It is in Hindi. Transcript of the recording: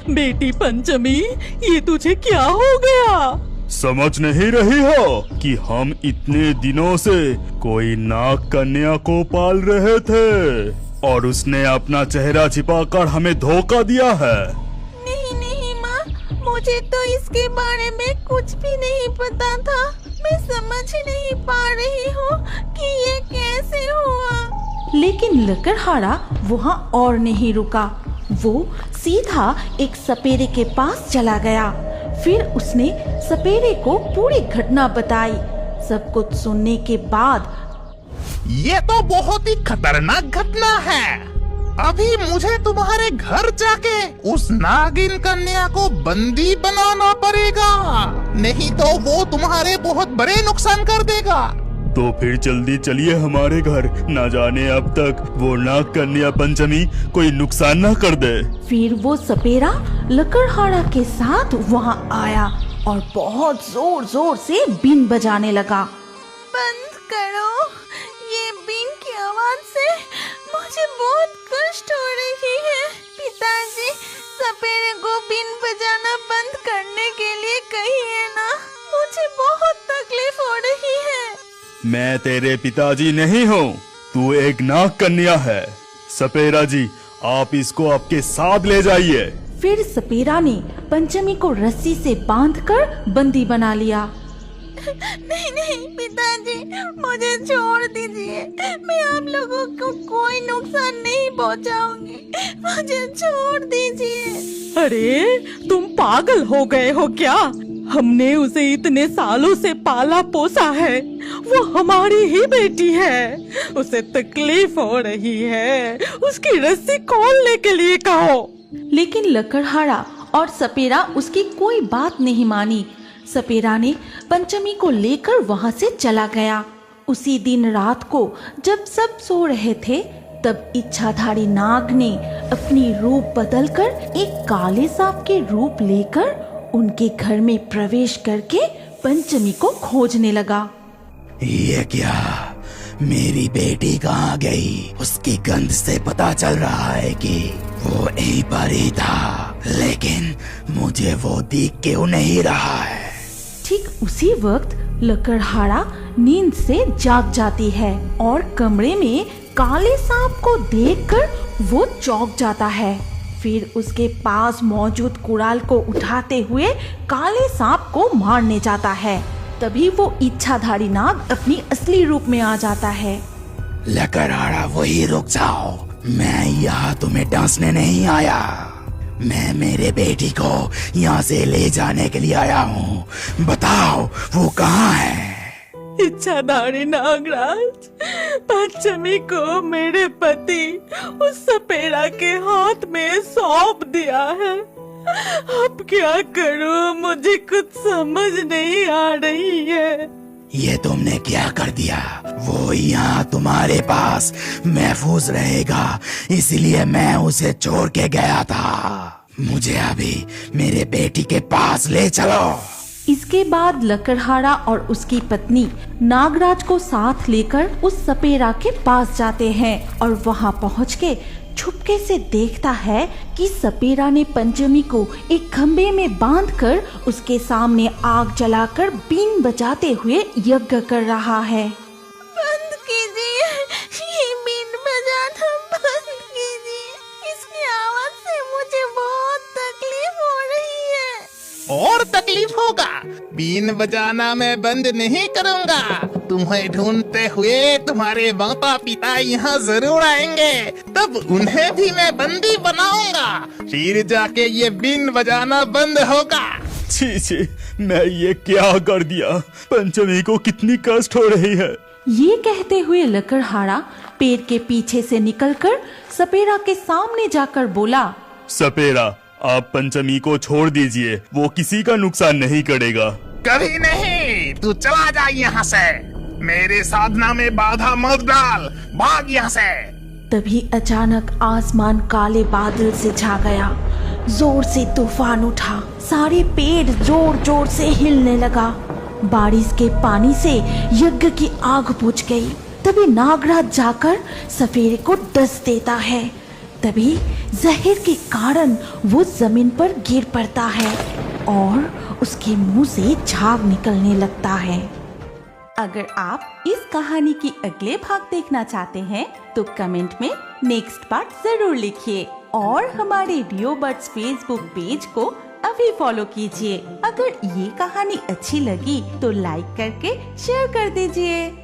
बेटी पंचमी, ये तुझे क्या हो गया? समझ नहीं रही हो कि हम इतने दिनों से कोई नाग कन्या को पाल रहे थे और उसने अपना चेहरा छिपाकर हमें धोखा दिया है। नहीं नहीं माँ, मुझे तो इसके बारे में कुछ भी नहीं पता था। मैं समझ ही नहीं पा रही हूँ कि ये कैसे हुआ। लेकिन लकड़हारा वहाँ और नहीं रुका। वो सीधा एक सपेरे के पास चला गया। फिर उसने सपेरे को पूरी घटना बताई। सब कुछ सुनने के बाद, ये तो बहुत ही खतरनाक घटना है। अभी मुझे तुम्हारे घर जाके उस नागिन कन्या को बंदी बनाना पड़ेगा, नहीं तो वो तुम्हारे बहुत बड़े नुकसान कर देगा। तो फिर जल्दी चलिए हमारे घर, न जाने अब तक वो नाग कन्या पंचमी कोई नुकसान न कर दे। फिर वो सपेरा लकड़हारा के साथ वहाँ आया और बहुत जोर जोर से बीन बजाने लगा। बंद करो, ये बीन की आवाज से मुझे बहुत कष्ट हो रही है। पिताजी, सपेरे को बीन बजाना बंद करने के लिए कहिए ना, मुझे बहुत तकलीफ हो रही है। मैं तेरे पिताजी नहीं हूँ, तू एक नाग कन्या है। सपेरा जी, आप इसको आपके साथ ले जाइए। फिर सपेरा ने पंचमी को रस्सी से बांधकर बंदी बना लिया। नहीं नहीं पिताजी, मुझे छोड़ दीजिए। मैं आप लोगों को कोई नुकसान नहीं पहुंचाऊंगी। मुझे छोड़ दीजिए। अरे तुम पागल हो गए हो क्या? हमने उसे इतने सालों से पाला पोसा है, वो हमारी ही बेटी है। उसे तकलीफ हो रही है, उसकी रस्सी खोलने के लिए कहो। लेकिन लकड़हारा और सपेरा उसकी कोई बात नहीं मानी। सपेरा ने पंचमी को लेकर वहाँ से चला गया। उसी दिन रात को जब सब सो रहे थे, तब इच्छाधारी नाग ने अपनी रूप बदलकर एक काले सांप के रूप लेकर उनके घर में प्रवेश करके पंचमी को खोजने लगा। ये क्या, मेरी बेटी कहाँ गई? उसकी गंध से पता चल रहा है कि वो यहीं पर ही था, लेकिन मुझे वो दिख क्यों नहीं रहा है? ठीक उसी वक्त लकड़हारा नींद से जाग जाती है और कमरे में काले सांप को देखकर वो चौंक जाता है। फिर उसके पास मौजूद कुड़ाल को उठाते हुए काले सांप को मारने जाता है। तभी वो इच्छाधारी नाग अपनी असली रूप में आ जाता है। लकड़हारा, वही रुक जाओ, मैं यहाँ तुम्हें डांसने नहीं आया। मैं मेरे बेटी को यहाँ से ले जाने के लिए आया हूँ। बताओ वो कहाँ है? इच्छाधारी नागराज, पंचमी को मेरे पति उस सपेरा के हाथ में सौंप दिया है। अब क्या करूं, मुझे कुछ समझ नहीं आ रही है। ये तुमने क्या कर दिया? वो यहाँ तुम्हारे पास महफूज रहेगा, इसलिए मैं उसे छोड़ के गया था। मुझे अभी मेरे बेटी के पास ले चलो। इसके बाद लकड़हारा और उसकी पत्नी नागराज को साथ लेकर उस सपेरा के पास जाते हैं और वहां पहुंच के छुपके से देखता है कि सपेरा ने पंचमी को एक खंबे में बांधकर उसके सामने आग जलाकर बीन बजाते हुए यज्ञ कर रहा है। बंद कीजिए, ये बीन बजाना बंद कीजिए। इसकी आवाज से मुझे बहुत तकलीफ हो रही है। और तकलीफ होगा? बीन बजाना मैं बंद नहीं करूँगा। तुम्हें ढूंढते हुए तुम्हारे माता पिता यहाँ जरूर आएंगे, तब उन्हें भी मैं बंदी बनाऊंगा। फिर जाके ये बीन बजाना बंद होगा। छी छी, मैं ये क्या कर दिया? पंचमी को कितनी कष्ट हो रही है। ये कहते हुए लकड़हारा पेड़ के पीछे से निकलकर सपेरा के सामने जाकर बोला, सपेरा, आप पंचमी को छोड़ दीजिए, वो किसी का नुकसान नहीं करेगा। कभी नहीं, तू चला जा यहाँ से। मेरे साधना में बाधा मत डाल, भाग यहाँ से। तभी अचानक आसमान काले बादल से छा गया। जोर से तूफान उठा, सारे पेड़ जोर जोर से हिलने लगा। बारिश के पानी से यज्ञ की आग बुझ गई। तभी नागराज जाकर सपेरे को डस देता है। तभी जहर के कारण वो जमीन पर गिर पड़ता है और उसके मुंह से झाग निकलने लगता है। अगर आप इस कहानी की अगले भाग देखना चाहते हैं तो कमेंट में नेक्स्ट पार्ट जरूर लिखिए और हमारे रियो बर्ड्स फेसबुक पेज को अभी फॉलो कीजिए। अगर ये कहानी अच्छी लगी तो लाइक करके शेयर कर दीजिए।